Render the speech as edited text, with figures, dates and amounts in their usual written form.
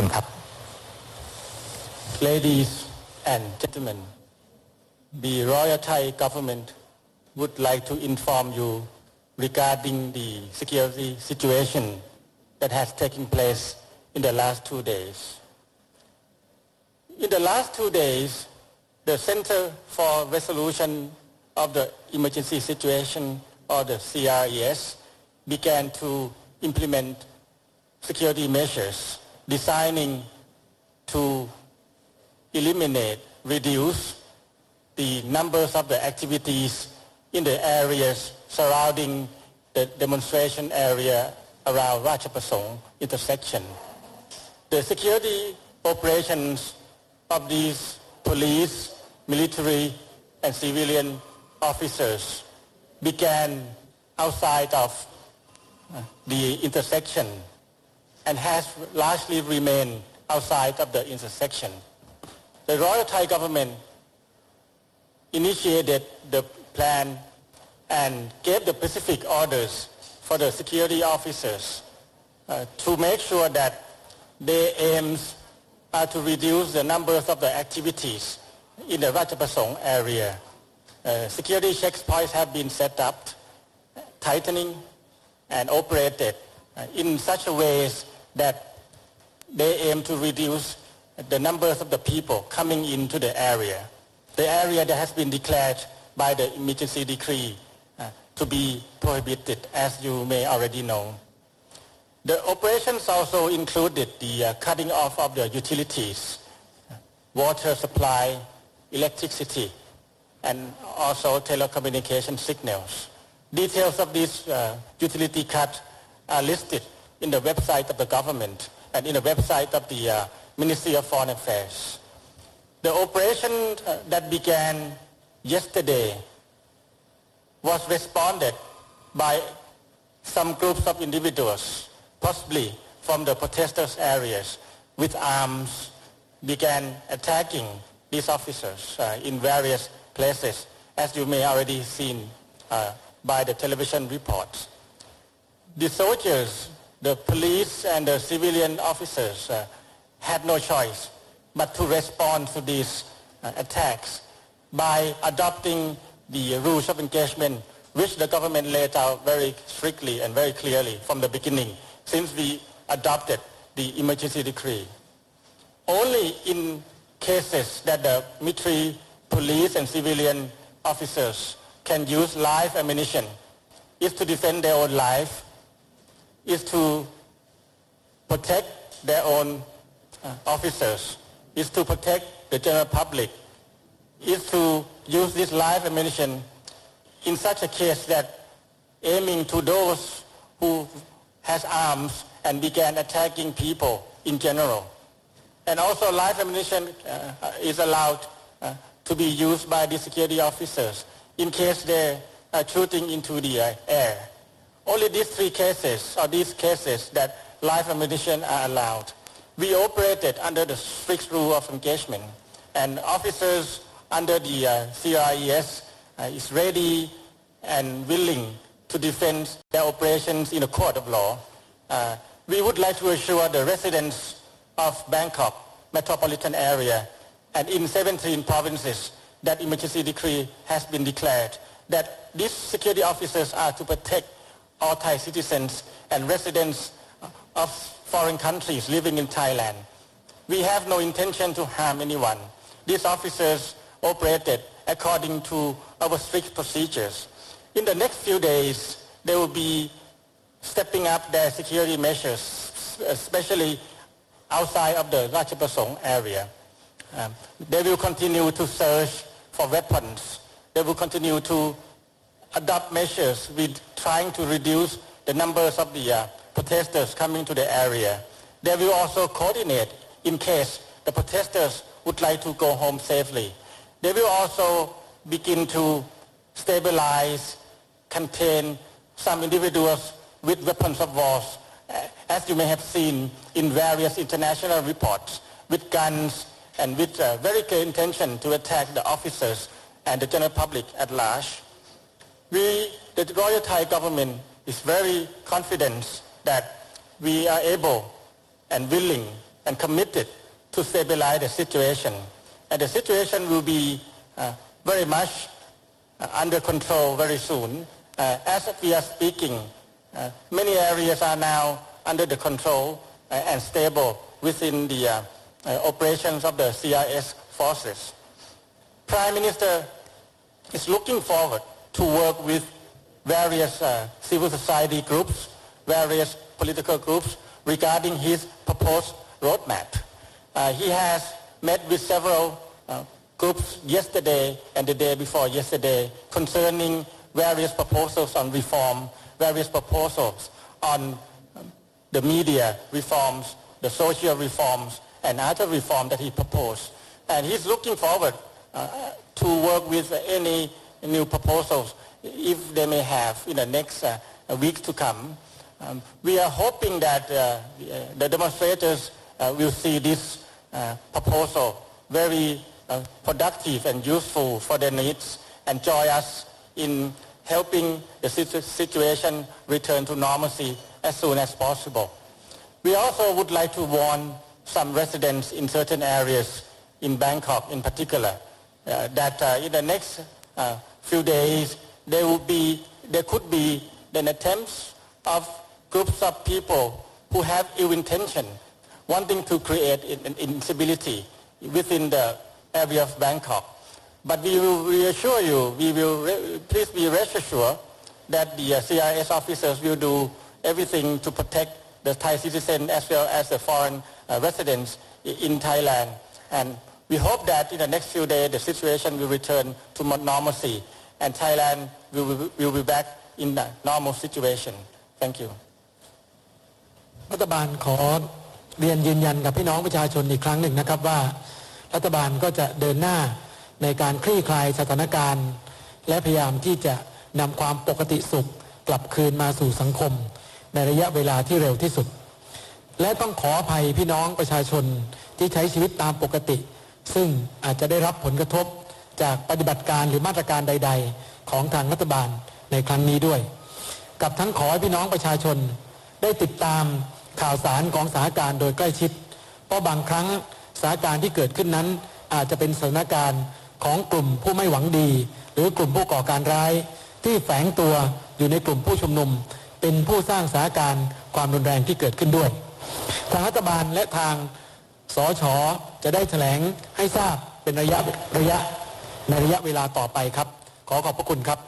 คุณครับ Ladies and gentlemen, the Royal Thai government would like to inform you regarding the security situation that has taken place in the last 2 days. In the last 2 days, the Center for Resolution of the Emergency Situation, or the CRES, began to implement security measures designing to eliminate, reduce the numbers of the activities in the areas surrounding the demonstration area around Ratchaprasong intersection. The security operations of these police, military, and civilian officers began outside of the intersection and has largely remained outside of the intersection. The Royal Thai government initiated the plan and gave the specific orders for the security officers to make sure that their aims are to reduce the numbers of the activities in the Ratchaprasong area. Security checkpoints have been set up, tightening and operated in such a ways that they aim to reduce the numbers of the people coming into the area that has been declared by the emergency decree to be prohibited, as you may already know. The operations also included the cutting off of the utilities, water supply, electricity, and also telecommunication signals. Details of this utility cut are listed in the website of the government and in the website of the Ministry of Foreign Affairs. The operation that began yesterday was responded by some groups of individuals, possibly from the protesters' areas, with arms, began attacking these officers in various places, as you may already seen by the television reports. The soldiers, the police and the civilian officers had no choice but to respond to these attacks by adopting the rules of engagement which the government laid out very strictly and very clearly from the beginning since we adopted the emergency decree. Only in cases that the military, police and civilian officers can use live ammunition is to defend their own life, is to protect their own officers, is to protect the general public, is to use this live ammunition in such a case that aiming to those who has arms and began attacking people in general. And also live ammunition is allowed to be used by the security officers in case they are shooting into the air. Only these three cases or these cases that live ammunition are allowed. We operated under the strict rule of engagement, and officers under the CRES is ready and willing to defend their operations in a court of law. We would like to assure the residents of Bangkok metropolitan area and in 17 provinces that emergency decree has been declared that these security officers are to protect all Thai citizens and residents of foreign countries living in Thailand. We have no intention to harm anyone. These officers operated according to our strict procedures. In the next few days, they will be stepping up their security measures, especially outside of the Ratchaprasong area. They will continue to search for weapons. They will continue to adopt measures with trying to reduce the numbers of the protesters coming to the area. They will also coordinate in case the protesters would like to go home safely. They will also begin to stabilize, contain some individuals with weapons of war, as you may have seen in various international reports, with guns and with very clear intention to attack the officers and the general public at large. The Royal Thai government is very confident that we are able and willing and committed to stabilize the situation. And the situation will be very much under control very soon. As we are speaking, many areas are now under the control and stable within the operations of the CIS forces. Prime Minister is looking forward to work with various civil society groups, various political groups regarding his proposed roadmap. He has met with several groups yesterday and the day before yesterday concerning various proposals on reform, various proposals on the media reforms, the social reforms, and other reform that he proposed. And he's looking forward to work with any new proposals if they may have in the next weeks to come. We are hoping that the demonstrators will see this proposal very productive and useful for their needs and join us in helping the situation return to normalcy as soon as possible. We also would like to warn some residents in certain areas in Bangkok in particular that in the next few days there could be an attempts of groups of people who have ill intention wanting to create instability within the area of Bangkok. But we will reassure you, please be rest assured that the CIS officers will do everything to protect the Thai citizens as well as the foreign residents in Thailand. And we hope that in the next few days the situation will return to normalcy and Thailand will be back in a normal situation. Thank you. รัฐบาลขอเรียนยืนยันกับพี่น้องประชาชนอีกครั้งหนึ่งนะครับว่ารัฐบาลก็จะเดินหน้าในการคลี่คลายสถานการณ์และพยายามที่จะนำความปกติสุขกลับคืนมาสู่สังคมในระยะเวลาที่เร็วที่สุดและต้องขออภัยพี่น้องประชาชนที่ใช้ชีวิตตามปกติซึ่งอาจจะได้รับผลกระทบจากปฏิบัติการหรือมาตรการใดๆของทางรัฐบาลในครั้งนี้ด้วยกับทั้งขอให้พี่น้องประชาชนได้ติดตามข่าวสารของสถานการณ์โดยใกล้ชิดเพราะบางครั้งสถานการณ์ที่เกิดขึ้นนั้นอาจจะเป็นสถานการณ์ของกลุ่มผู้ไม่หวังดีหรือกลุ่มผู้ก่อการร้ายที่แฝงตัวอยู่ในกลุ่มผู้ชุมนุมเป็นผู้สร้างสถานการณ์ความรุนแรงที่เกิดขึ้นด้วยทางรัฐบาลและทางสช.จะได้แถลงให้ทราบเป็นระยะในระยะเวลาต่อไปครับขอขอบพระคุณครับ